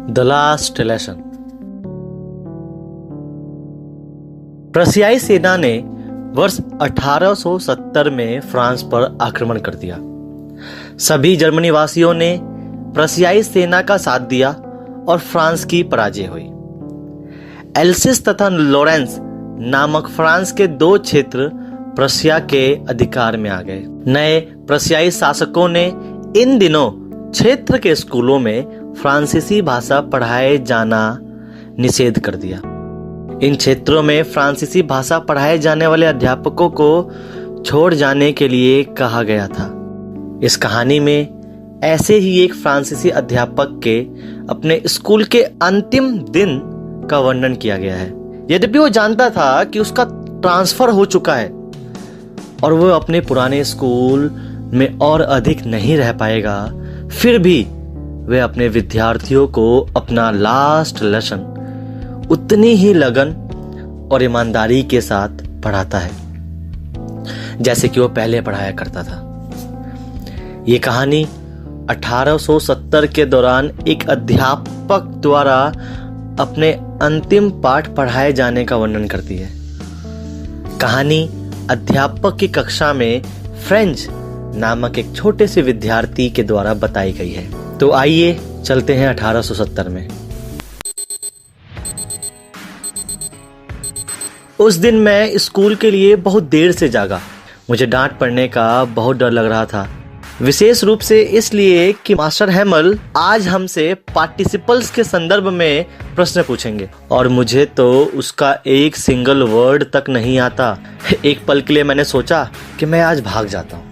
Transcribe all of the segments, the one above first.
The last lesson. प्रशियाई सेना ने वर्ष 1870 में फ्रांस पर आक्रमण कर दिया। सभी जर्मनी वासियों ने प्रशियाई सेना का साथ दिया और फ्रांस की पराजय हुई। एल्सिस तथा लॉरेंस नामक फ्रांस के दो क्षेत्र प्रशिया के अधिकार में आ गए। नए प्रशियाई शासकों ने इन दिनों क्षेत्र के स्कूलों में फ्रांसीसी भाषा पढ़ाए जाना निषेध कर दिया। इन क्षेत्रों में फ्रांसीसी भाषा पढ़ाए जाने वाले अध्यापकों को छोड़ जाने के लिए कहा गया था। इस कहानी में ऐसे ही एक फ्रांसीसी अध्यापक के अपने स्कूल के अंतिम दिन का वर्णन किया गया है। यद्यपि वो जानता था कि उसका ट्रांसफर हो चुका है और वो अपने पुराने स्कूल में और अधिक नहीं रह पाएगा, फिर भी वे अपने विद्यार्थियों को अपना लास्ट लेसन उतनी ही लगन और ईमानदारी के साथ पढ़ाता है जैसे कि वो पहले पढ़ाया करता था। ये कहानी 1870 के दौरान एक अध्यापक द्वारा अपने अंतिम पाठ पढ़ाए जाने का वर्णन करती है। कहानी अध्यापक की कक्षा में फ्रेंच नामक एक छोटे से विद्यार्थी के द्वारा बताई गई है। तो आइए चलते हैं 1870 में। उस दिन मैं स्कूल के लिए बहुत देर से जागा। मुझे डांट पड़ने का बहुत डर लग रहा था, विशेष रूप से इसलिए कि मास्टर हैमल आज हमसे पार्टिसिपल्स के संदर्भ में प्रश्न पूछेंगे और मुझे तो उसका एक सिंगल वर्ड तक नहीं आता। एक पल के लिए मैंने सोचा कि मैं आज भाग जाता हूँ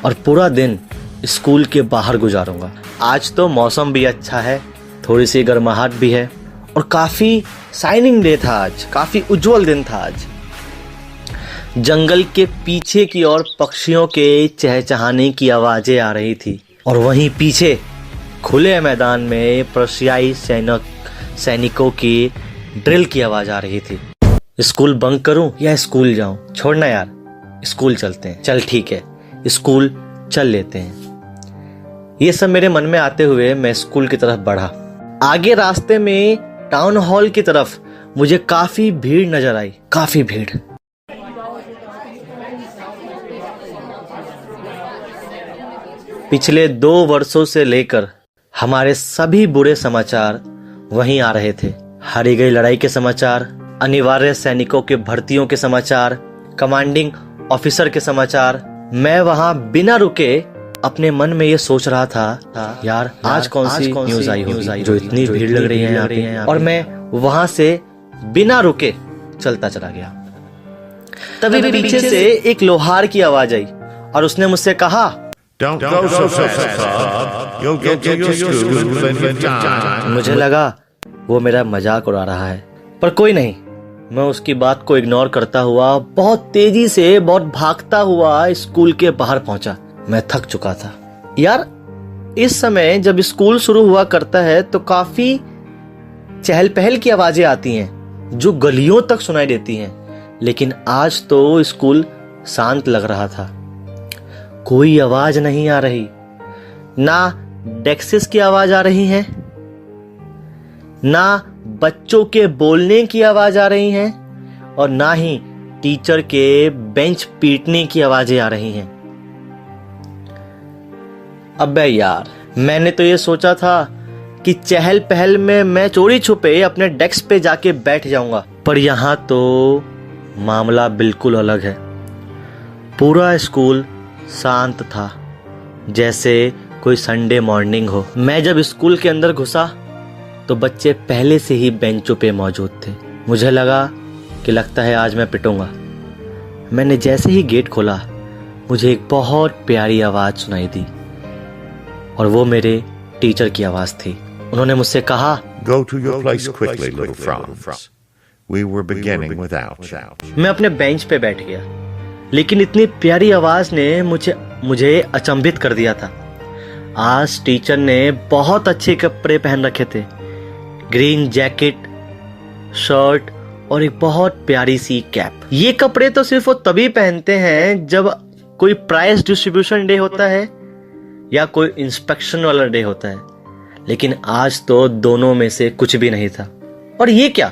और पूरा दिन स्कूल के बाहर गुजारूंगा। आज तो मौसम भी अच्छा है, थोड़ी सी गर्माहट भी है और काफी शाइनिंग डे था आज, काफी उज्जवल दिन था आज। जंगल के पीछे की ओर पक्षियों के चहचहाने की आवाजें आ रही थी और वहीं पीछे खुले मैदान में प्रशियाई सैनिकों की ड्रिल की आवाज आ रही थी। स्कूल बंक करूं या स्कूल जाऊं? छोड़ना यार, स्कूल चलते हैं। चल ठीक है, स्कूल चल लेते हैं। ये सब मेरे मन में आते हुए मैं स्कूल की तरफ बढ़ा। आगे रास्ते में टाउन हॉल की तरफ मुझे काफी भीड़ नजर आई, काफी भीड़। पिछले 2 वर्षों से लेकर हमारे सभी बुरे समाचार वहीं आ रहे थे। हारी गई लड़ाई के समाचार, अनिवार्य सैनिकों के भर्तियों के समाचार, कमांडिंग ऑफिसर के समाचार। मैं वहां बिना रुके अपने मन में ये सोच रहा था, यार आज कौन सी न्यूज आई होगी जो इतनी भीड़ लग रही है यहाँ पे। और मैं वहां से बिना रुके चलता चला गया। तभी पीछे से एक लोहार की आवाज आई और उसने मुझसे कहा, Don't go so fast, Bob. You'll get to your school in plenty of time. मुझे लगा वो मेरा मजाक उड़ा रहा है, पर कोई नहीं। मैं उसकी बात को इग्नोर करता हुआ बहुत तेजी से, बहुत भागता हुआ स्कूल के बाहर पहुंचा। मैं थक चुका था यार। इस समय जब स्कूल शुरू हुआ करता है तो काफी चहल पहल की आवाजें आती हैं जो गलियों तक सुनाई देती हैं, लेकिन आज तो स्कूल शांत लग रहा था। कोई आवाज नहीं आ रही, ना डेस्क की आवाज आ रही है, ना बच्चों के बोलने की आवाज आ रही है और ना ही टीचर के बेंच पीटने की आवाजें आ रही हैं। अबे यार, मैंने तो ये सोचा था कि चहल पहल में मैं चोरी छुपे अपने डेस्क पे जाके बैठ जाऊंगा, पर यहां तो मामला बिल्कुल अलग है। पूरा स्कूल शांत था, जैसे कोई संडे मॉर्निंग हो। मैं जब स्कूल के अंदर घुसा तो बच्चे पहले से ही बेंचों पे मौजूद थे। मुझे लगा कि लगता है आज मैं पिटूंगा। मैंने जैसे ही गेट खोला मुझे एक बहुत प्यारी आवाज सुनाई दी और वो मेरे टीचर की आवाज थी। उन्होंने मुझसे कहा, Go to your place quickly, little Franz. We were beginning without you. मैं अपने बेंच पे बैठ गया, लेकिन इतनी प्यारी आवाज ने मुझे अचंभित कर दिया था। आज टीचर ने बहुत अच्छे कपड़े पहन रखे थे, ग्रीन जैकेट, शर्ट और एक बहुत प्यारी सी कैप। ये कपड़े तो सिर्फ वो तभी पहनते हैं जब कोई प्राइज डिस्ट्रीब्यूशन डे होता है या कोई इंस्पेक्शन वाला डे होता है, लेकिन आज तो दोनों में से कुछ भी नहीं था। और ये क्या,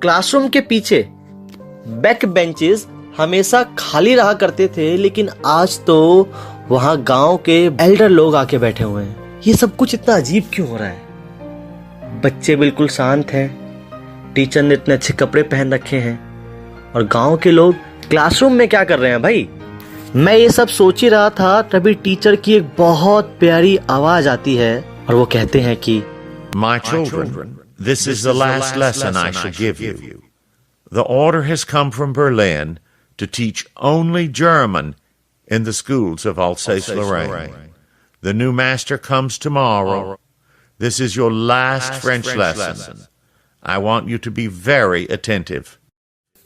क्लासरूम के पीछे बैक बेंचेस हमेशा खाली रहा करते थे, लेकिन आज तो वहां गांव के एल्डर लोग आके बैठे हुए हैं। ये सब कुछ इतना अजीब क्यों हो रहा है? बच्चे बिल्कुल शांत हैं, टीचर ने इतने अच्छे कपड़े पहन रखे हैं, और गांव के लोग क्लासरूम में क्या कर रहे हैं भाई? मैं ये सब सोच ही रहा था, तभी टीचर की एक बहुत प्यारी आवाज आती है और वो कहते हैं कि My children, this is the last lesson I shall give you. The order has come from Berlin to teach only German in the schools of Alsace-Lorraine. The new master comes tomorrow. This is your last French lesson. I want you to be very attentive.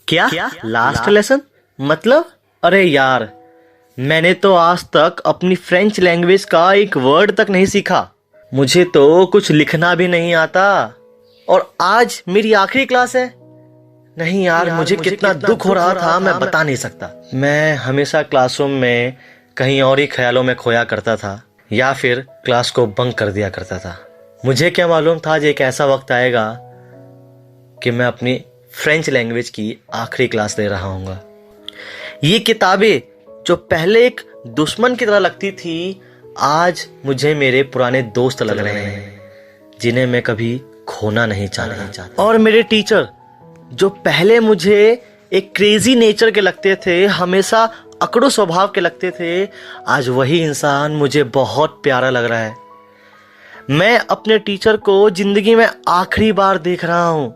क्या last lesson मतलब? अरे यार, मैंने तो आज तक अपनी French language का एक वर्ड तक नहीं सीखा। मुझे तो कुछ लिखना भी नहीं आता, और आज मेरी आखिरी क्लास है। नहीं यार, मुझे कितना दुख हो रहा था मैं बता नहीं सकता। मैं हमेशा क्लासरूम में कहीं और ही ख्यालों में खोया करता था, या फिर क्लास को बंक कर दिया करता था। मुझे क्या मालूम था कि एक ऐसा वक्त आएगा कि मैं अपनी फ्रेंच लैंग्वेज की आखिरी क्लास ले रहा हूँगा। ये किताबें जो पहले एक दुश्मन की तरह लगती थी, आज मुझे मेरे पुराने दोस्त लग रहे हैं, जिन्हें मैं कभी खोना नहीं चाहता। और मेरे टीचर जो पहले मुझे एक क्रेजी नेचर के लगते थे, हमेशा अकड़ू स्वभाव के लगते थे, आज वही इंसान मुझे बहुत प्यारा लग रहा है। मैं अपने टीचर को जिंदगी में आखिरी बार देख रहा हूं,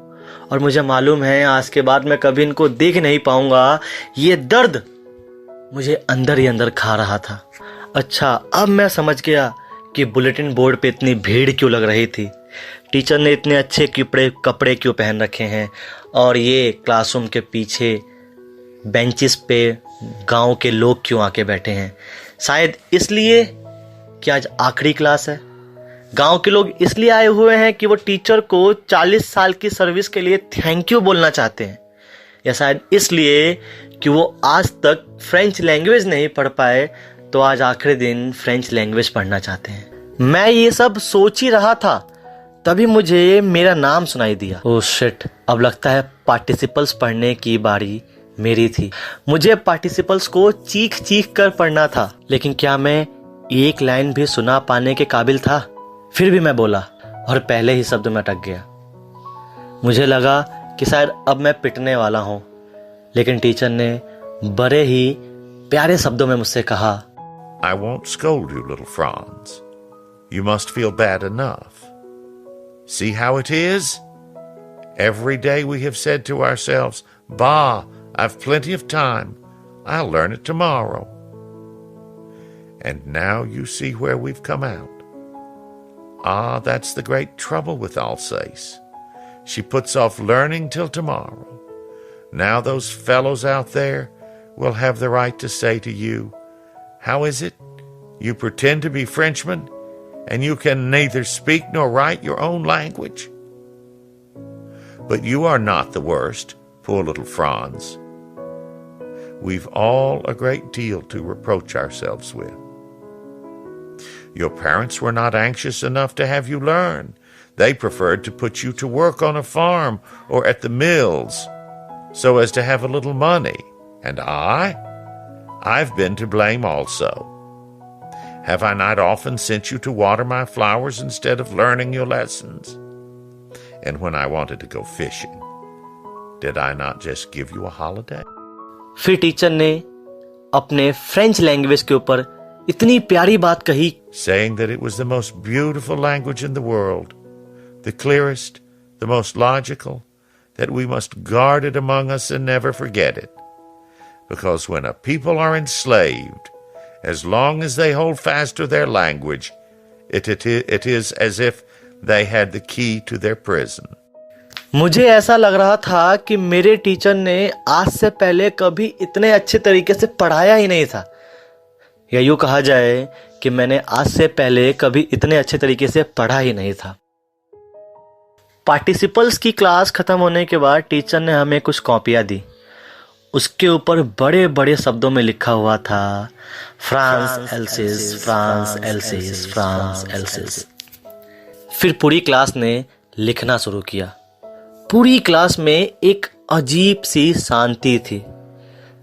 और मुझे मालूम है आज के बाद मैं कभी इनको देख नहीं पाऊंगा। ये दर्द मुझे अंदर ही अंदर खा रहा था। अच्छा, अब मैं समझ गया कि बुलेटिन बोर्ड पे इतनी भीड़ क्यों लग रही थी, टीचर ने इतने अच्छे कपड़े क्यों पहन रखे हैं, और ये क्लासरूम के पीछे बेंचेस पे गांव के लोग क्यों आके बैठे हैं। शायद इसलिए कि आज आखिरी क्लास है। गांव के लोग इसलिए आए हुए हैं कि वो टीचर को 40 साल की सर्विस के लिए थैंक यू बोलना चाहते हैं, या शायद इसलिए कि वो आज तक फ्रेंच लैंग्वेज नहीं पढ़ पाए, तो आज आखिरी दिन फ्रेंच लैंग्वेज पढ़ना चाहते हैं। मैं ये सब सोच ही रहा था, तभी मुझे मेरा नाम सुनाई दिया। ओह शिट, अब लगता है पार्टिसिपल्स पढ़ने की बारी मेरी थी। मुझे पार्टिसिपल्स को चीख चीख कर पढ़ना था, लेकिन क्या मैं एक लाइन भी सुना पाने के काबिल था? फिर भी मैं बोला, और पहले ही शब्द में अटक गया। मुझे लगा कि शायद अब मैं पिटने वाला हूं, लेकिन टीचर ने बड़े ही प्यारे शब्दों में मुझसे कहा, I won't scold you, little Franz. You must feel bad enough. See how it is? Every day we have said to ourselves, Bah, I've plenty of time. I'll learn it tomorrow. And now you see where we've come out. Ah, that's the great trouble with Alsace. She puts off learning till tomorrow. Now those fellows out there will have the right to say to you, how is it? You pretend to be Frenchmen, and you can neither speak nor write your own language? But you are not the worst, poor little Franz. We've all a great deal to reproach ourselves with. Your parents were not anxious enough to have you learn. They preferred to put you to work on a farm or at the mills so as to have a little money. And I've been to blame also. Have I not often sent you to water my flowers instead of learning your lessons? And when I wanted to go fishing, did I not just give you a holiday? फिर teacher ने अपने French language के ऊपर इतनी प्यारी बात कही, saying that it was the most beautiful language in the world, the clearest, the most logical, that we must guard it among us and never forget it. Because when a people are enslaved, as long as they hold fast to their language, it is as if they had the key to their prison. मुझे ऐसा लग रहा था कि मेरे teacher ने आज से पहले कभी इतने अच्छे तरीके से पढ़ाया ही नहीं था, या यूं कहा जाए कि मैंने आज से पहले कभी इतने अच्छे तरीके से पढ़ा ही नहीं था। पार्टिसिपल्स की क्लास खत्म होने के बाद टीचर ने हमें कुछ कॉपियां दी। उसके ऊपर बड़े बड़े शब्दों में लिखा हुआ था, France else's, France else's, France else's. फिर पूरी क्लास ने लिखना शुरू किया। पूरी क्लास में एक अजीब सी शांति थी।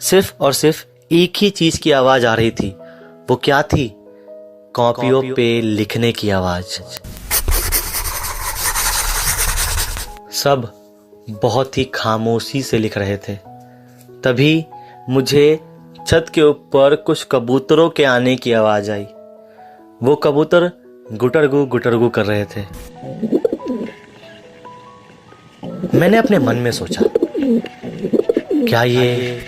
सिर्फ और सिर्फ एक ही चीज की आवाज आ रही थी। वो क्या थी? कॉपियों पे लिखने की आवाज। सब बहुत ही खामोशी से लिख रहे थे। तभी मुझे छत के ऊपर कुछ कबूतरों के आने की आवाज आई। वो कबूतर गुटरगू कर रहे थे। मैंने अपने मन में सोचा, क्या ये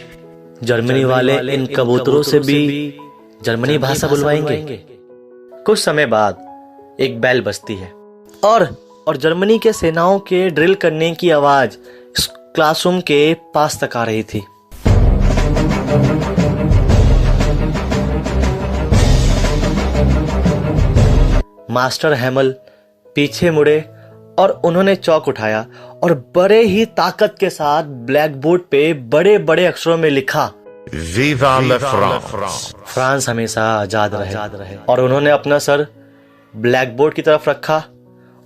जर्मनी वाले इन कबूतरों से भी जर्मनी भाषा बुलवाएंगे? कुछ समय बाद एक बेल बजती है और जर्मनी के सेनाओं के ड्रिल करने की आवाज इस क्लासरूम के पास तक आ रही थी। मास्टर हैमल पीछे मुड़े और उन्होंने चौक उठाया और बड़े ही ताकत के साथ ब्लैक बोर्ड पे बड़े बड़े अक्षरों में लिखा, विवा ला फ्रांस। फ्रांस हमेशा आजाद रहे। और उन्होंने अपना सर ब्लैक बोर्ड की तरफ रखा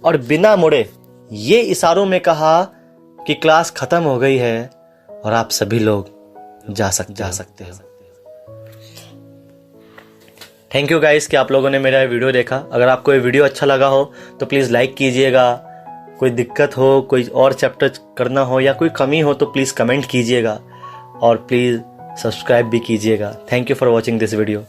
और बिना मुड़े ये इशारों में कहा कि क्लास खत्म हो गई है और आप सभी लोग जा सकते हो। थैंक यू गाइस कि आप लोगों ने मेरा वीडियो देखा। अगर आपको ये वीडियो अच्छा लगा हो तो प्लीज़ लाइक कीजिएगा। कोई दिक्कत हो, कोई और चैप्टर करना हो या कोई कमी हो तो प्लीज़ कमेंट कीजिएगा और प्लीज़ सब्सक्राइब भी कीजिएगा। Thank you for watching this video.